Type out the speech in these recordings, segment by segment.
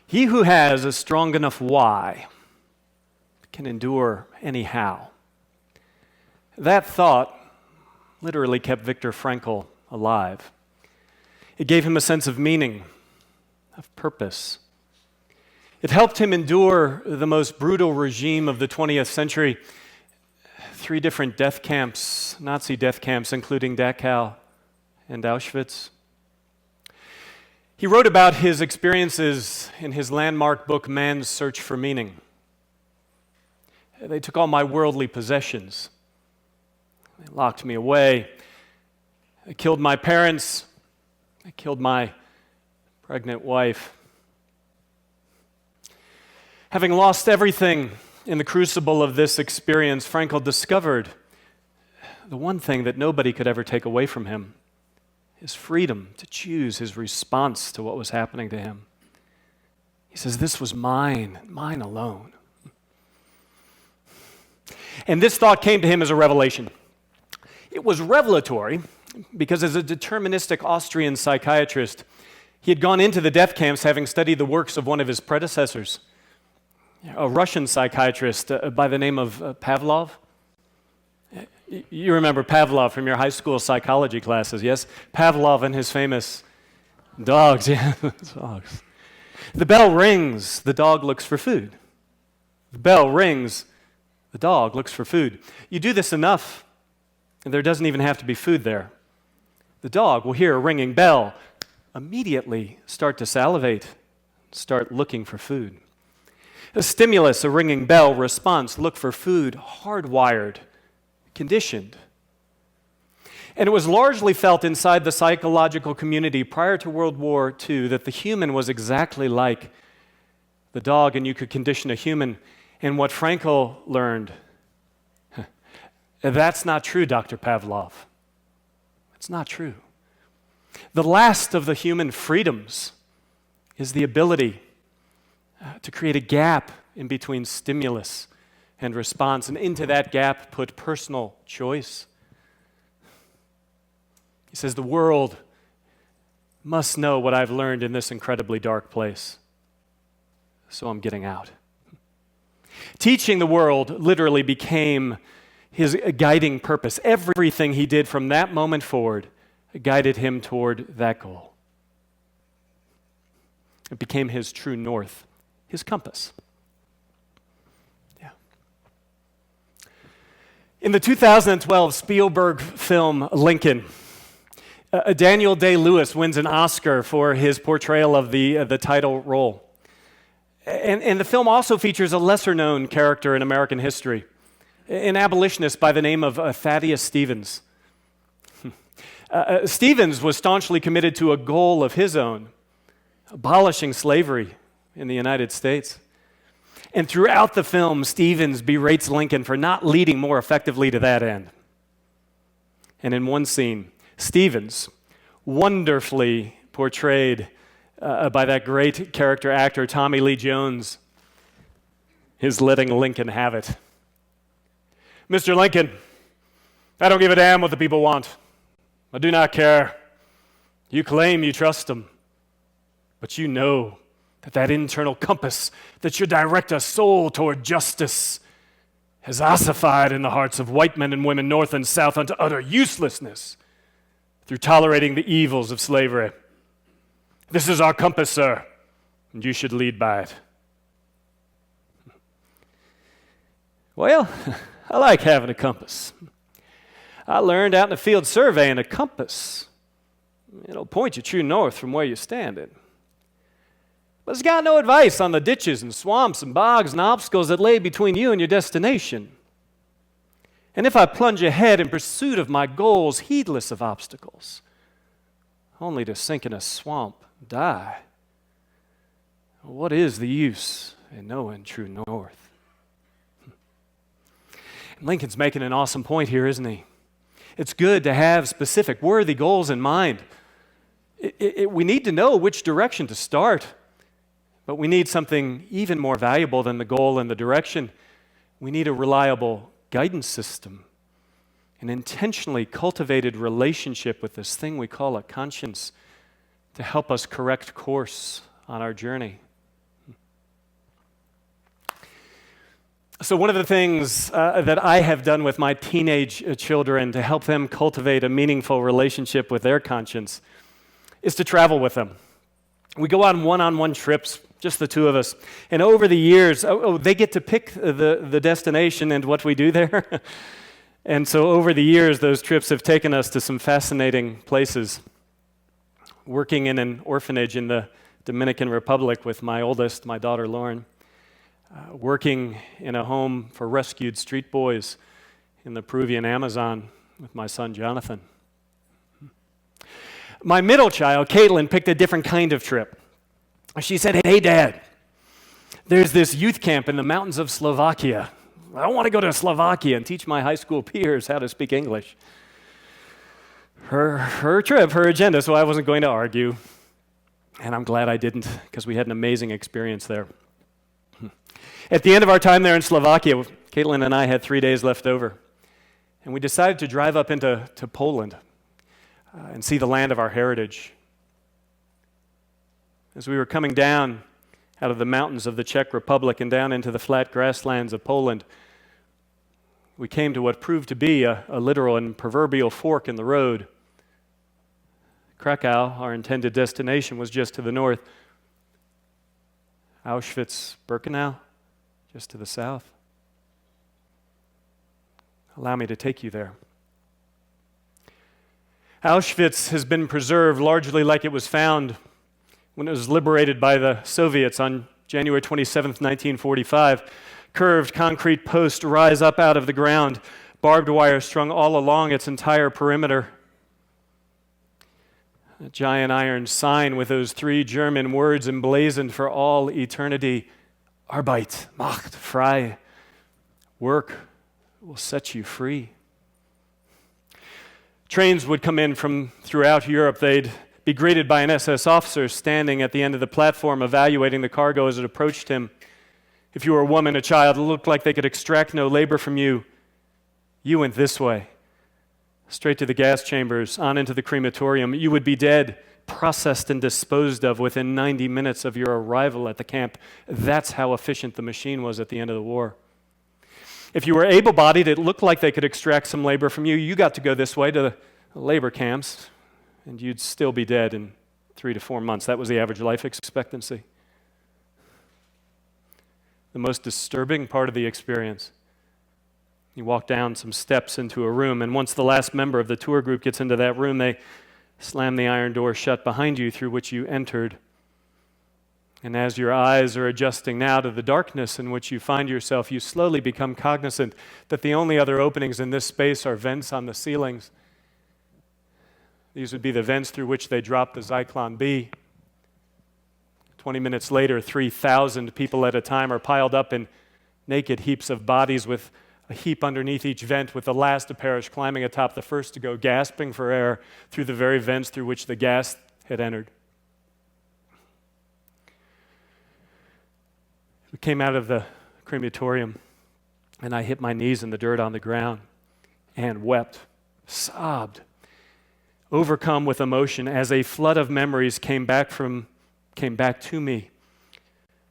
He who has a strong enough why can endure anyhow. That thought literally kept Viktor Frankl alive. It gave him a sense of meaning, of purpose. It helped him endure the most brutal regime of the 20th century. 3 different death camps, Nazi death camps, including Dachau and Auschwitz. He wrote about his experiences in his landmark book, Man's Search for Meaning. They took all my worldly possessions. They locked me away. They killed my parents. They killed my pregnant wife. Having lost everything in the crucible of this experience, Frankl discovered the one thing that nobody could ever take away from him: his freedom to choose his response to what was happening to him. He says, this was mine alone. And this thought came to him as a revelation. It was revelatory because as a deterministic Austrian psychiatrist, he had gone into the death camps having studied the works of one of his predecessors, a Russian psychiatrist by the name of Pavlov. You remember Pavlov from your high school psychology classes, yes? Pavlov and his famous dogs, yeah, dogs. The bell rings, the dog looks for food. The bell rings, the dog looks for food. You do this enough, and there doesn't even have to be food there. The dog will hear a ringing bell, immediately start to salivate, start looking for food. A stimulus, a ringing bell, response, look for food, hardwired, conditioned. And it was largely felt inside the psychological community prior to World War II that the human was exactly like the dog, and you could condition a human. And what Frankl learned, that's not true, Dr. Pavlov. It's not true. The last of the human freedoms is the ability to create a gap in between stimulus and response, and into that gap put personal choice. He says, the world must know what I've learned in this incredibly dark place, so I'm getting out. Teaching the world literally became his guiding purpose. Everything he did from that moment forward guided him toward that goal. It became his true north, his compass. Yeah. In the 2012 Spielberg film Lincoln, Daniel Day-Lewis wins an Oscar for his portrayal of the title role. And the film also features a lesser-known character in American history, an abolitionist by the name of Thaddeus Stevens. Stevens was staunchly committed to a goal of his own, abolishing slavery in the United States. And throughout the film, Stevens berates Lincoln for not leading more effectively to that end. And in one scene, Stevens, wonderfully portrayed by that great character actor, Tommy Lee Jones, is letting Lincoln have it. Mr. Lincoln, I don't give a damn what the people want. I do not care. You claim you trust them, but you know that internal compass that should direct a soul toward justice has ossified in the hearts of white men and women, north and south, unto utter uselessness through tolerating the evils of slavery. This is our compass, sir, and you should lead by it. Well, I like having a compass. I learned out in the field surveying a compass. It'll point you true north from where you're standing. But it's got no advice on the ditches and swamps and bogs and obstacles that lay between you and your destination. And if I plunge ahead in pursuit of my goals, heedless of obstacles, only to sink in a swamp and die, what is the use in knowing true north? Lincoln's making an awesome point here, isn't he? It's good to have specific, worthy goals in mind. We need to know which direction to start, but we need something even more valuable than the goal and the direction. We need a reliable guidance system, an intentionally cultivated relationship with this thing we call a conscience to help us correct course on our journey. So one of the things that I have done with my teenage children to help them cultivate a meaningful relationship with their conscience is to travel with them. We go on one-on-one trips, just the two of us. And over the years, they get to pick the destination and what we do there. And so over the years, those trips have taken us to some fascinating places. Working in an orphanage in the Dominican Republic with my oldest, my daughter Lauren. Working in a home for rescued street boys in the Peruvian Amazon with my son Jonathan. My middle child, Caitlin, picked a different kind of trip. She said, "Hey, Dad, there's this youth camp in the mountains of Slovakia. I want to go to Slovakia and teach my high school peers how to speak English." Her trip, her agenda, so I wasn't going to argue. And I'm glad I didn't, because we had an amazing experience there. At the end of our time there in Slovakia, Caitlin and I had 3 days left over. And we decided to drive up into Poland and see the land of our heritage. As we were coming down out of the mountains of the Czech Republic and down into the flat grasslands of Poland, we came to what proved to be a literal and proverbial fork in the road. Krakow, our intended destination, was just to the north. Auschwitz, Birkenau, just to the south. Allow me to take you there. Auschwitz has been preserved largely like it was found when it was liberated by the Soviets on January 27th, 1945. Curved concrete posts rise up out of the ground, barbed wire strung all along its entire perimeter. A giant iron sign with those 3 German words emblazoned for all eternity: Arbeit macht frei. Work will set you free. Trains would come in from throughout Europe. They'd be greeted by an SS officer standing at the end of the platform evaluating the cargo as it approached him. If you were a woman, a child, it looked like they could extract no labor from you. You went this way, straight to the gas chambers, on into the crematorium. You would be dead, processed and disposed of within 90 minutes of your arrival at the camp. That's how efficient the machine was at the end of the war. If you were able-bodied, it looked like they could extract some labor from you. You got to go this way to the labor camps, and you'd still be dead in 3 to 4 months. That was the average life expectancy. The most disturbing part of the experience: you walk down some steps into a room, and once the last member of the tour group gets into that room, they slam the iron door shut behind you through which you entered. And as your eyes are adjusting now to the darkness in which you find yourself, you slowly become cognizant that the only other openings in this space are vents on the ceilings. These would be the vents through which they dropped the Zyklon B. 20 minutes later, 3,000 people at a time are piled up in naked heaps of bodies with a heap underneath each vent, with the last to perish climbing atop the first to go, gasping for air through the very vents through which the gas had entered. We came out of the crematorium, and I hit my knees in the dirt on the ground and wept, sobbed, overcome with emotion as a flood of memories came back to me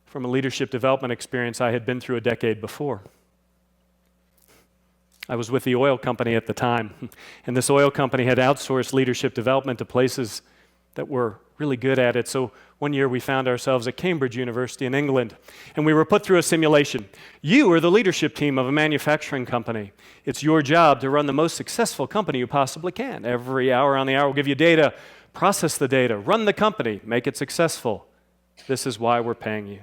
from a leadership development experience I had been through a decade before. I was with the oil company at the time, and this oil company had outsourced leadership development to places that were really good at it. So one year we found ourselves at Cambridge University in England, and we were put through a simulation. You are the leadership team of a manufacturing company. It's your job to run the most successful company you possibly can. Every hour on the hour we'll give you data, process the data, run the company, make it successful. This is why we're paying you.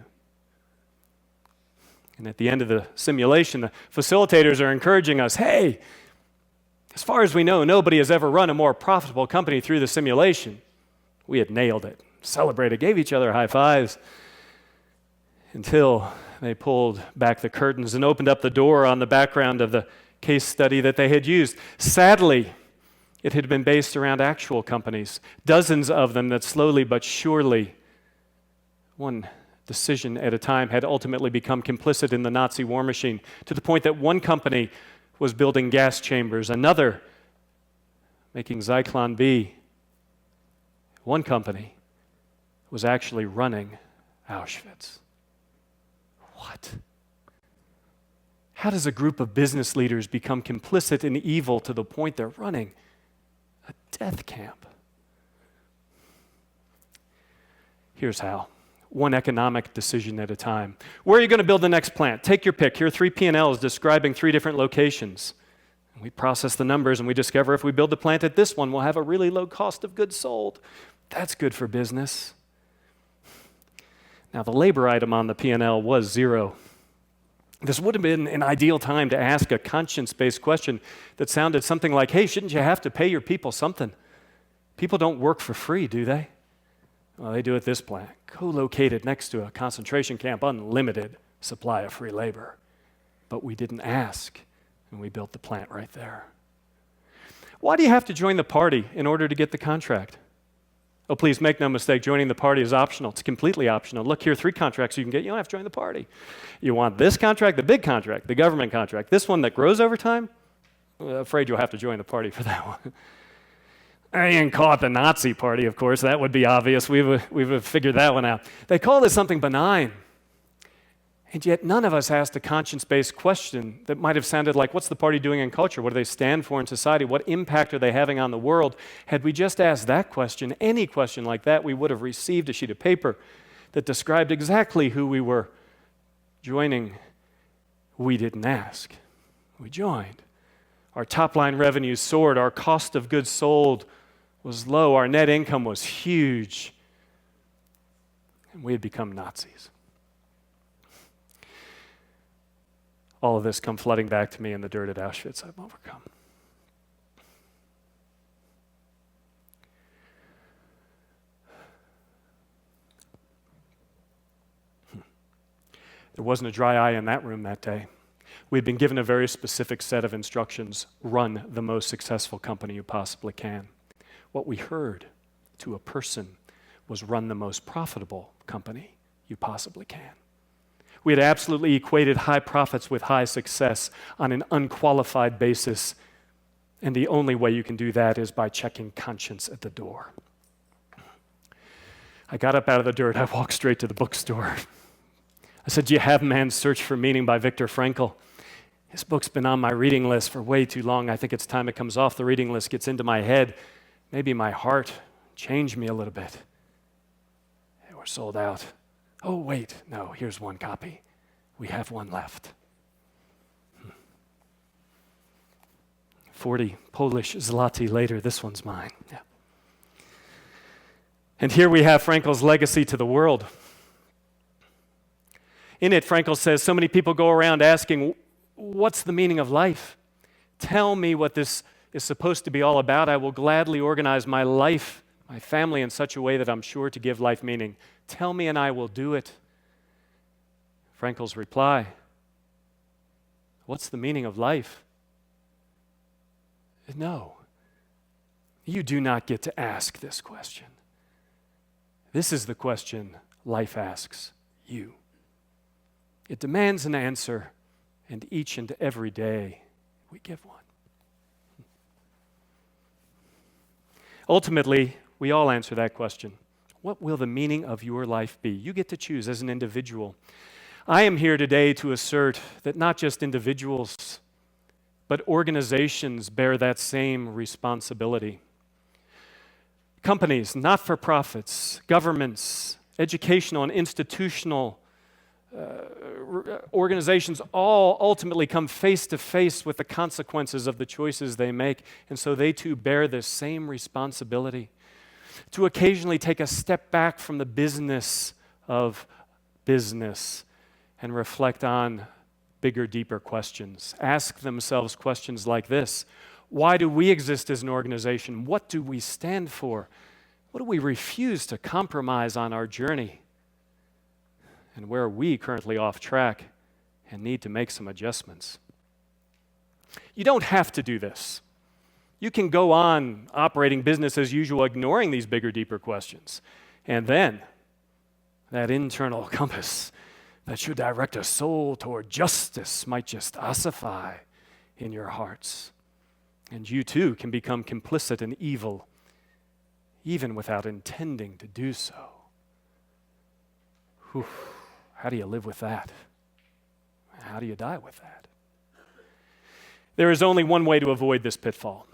And at the end of the simulation, the facilitators are encouraging us, hey, as far as we know, nobody has ever run a more profitable company through the simulation. We had nailed it, celebrated, gave each other high fives, until they pulled back the curtains and opened up the door on the background of the case study that they had used. Sadly, it had been based around actual companies, dozens of them that slowly but surely, one decision at a time, had ultimately become complicit in the Nazi war machine, to the point that one company was building gas chambers, another making Zyklon B. One company was actually running Auschwitz. What? How does a group of business leaders become complicit in evil to the point they're running a death camp? Here's how. One economic decision at a time. Where are you going to build the next plant? Take your pick. Here are 3 P&Ls describing 3 different locations. We process the numbers and we discover if we build the plant at this one, we'll have a really low cost of goods sold. That's good for business. Now, the labor item on the P&L was 0. This would have been an ideal time to ask a conscience-based question that sounded something like, hey, shouldn't you have to pay your people something? People don't work for free, do they? Well, they do at this plant, co-located next to a concentration camp, unlimited supply of free labor. But we didn't ask, and we built the plant right there. Why do you have to join the party in order to get the contract? Oh, please make no mistake, joining the party is optional. It's completely optional. Look, here are 3 contracts you can get. You don't have to join the party. You want this contract, the big contract, the government contract, this one that grows over time? I'm afraid you'll have to join the party for that one. I didn't call it the Nazi party, of course. That would be obvious. We've figured that one out. They call this something benign. And yet none of us asked a conscience-based question that might have sounded like, what's the party doing in culture? What do they stand for in society? What impact are they having on the world? Had we just asked that question, any question like that, we would have received a sheet of paper that described exactly who we were joining. We didn't ask. We joined. Our top-line revenues soared. Our cost of goods sold was low. Our net income was huge. And we had become Nazis. All of this come flooding back to me in the dirt at Auschwitz. I've overcome. There wasn't a dry eye in that room that day. We'd been given a very specific set of instructions. Run the most successful company you possibly can. What we heard to a person was run the most profitable company you possibly can. We had absolutely equated high profits with high success on an unqualified basis, and the only way you can do that is by checking conscience at the door. I got up out of the dirt. I walked straight to the bookstore. I said, do you have Man's Search for Meaning by Viktor Frankl? This book's been on my reading list for way too long. I think it's time it comes off the reading list, gets into my head, maybe my heart, change me a little bit. They were sold out. Oh, wait, no, here's one copy. We have one left. 40 Polish zloty later, this one's mine. Yeah. And here we have Frankl's legacy to the world. In it, Frankl says, so many people go around asking, what's the meaning of life? Tell me what this is supposed to be all about. I will gladly organize my life, my family in such a way that I'm sure to give life meaning. Tell me and I will do it. Frankl's reply, what's the meaning of life? No, you do not get to ask this question. This is the question life asks you. It demands an answer, and each and every day we give one. Ultimately, we all answer that question. What will the meaning of your life be? You get to choose as an individual. I am here today to assert that not just individuals, but organizations bear that same responsibility. Companies, not-for-profits, governments, educational and institutional organizations all ultimately come face to face with the consequences of the choices they make, and so they too bear this same responsibility to occasionally take a step back from the business of business and reflect on bigger, deeper questions. Ask themselves questions like this: why do we exist as an organization? What do we stand for? What do we refuse to compromise on our journey? And where are we currently off track and need to make some adjustments? You don't have to do this. You can go on operating business as usual, ignoring these bigger, deeper questions. And then, that internal compass that should direct a soul toward justice might just ossify in your hearts. And you too can become complicit in evil, even without intending to do so. Whew. How do you live with that? How do you die with that? There is only one way to avoid this pitfall.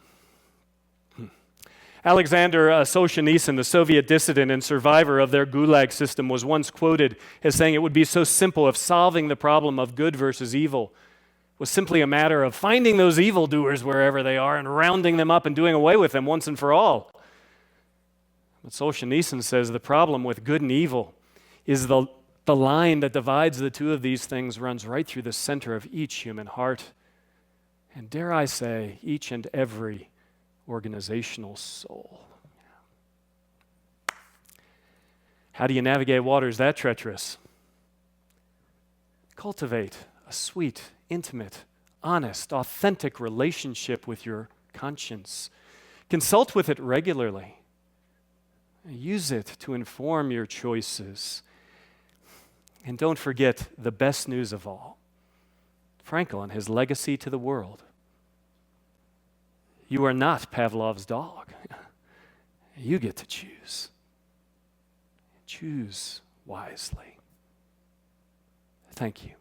Alexander Solzhenitsyn, the Soviet dissident and survivor of their Gulag system, was once quoted as saying it would be so simple if solving the problem of good versus evil was simply a matter of finding those evildoers wherever they are and rounding them up and doing away with them once and for all. But Solzhenitsyn says the problem with good and evil is the line that divides the two of these things runs right through the center of each human heart, and dare I say, each and every organizational soul. How do you navigate waters that treacherous? Cultivate a sweet, intimate, honest, authentic relationship with your conscience. Consult with it regularly. Use it to inform your choices. And don't forget the best news of all, Frankl and his legacy to the world. You are not Pavlov's dog. You get to choose. Choose wisely. Thank you.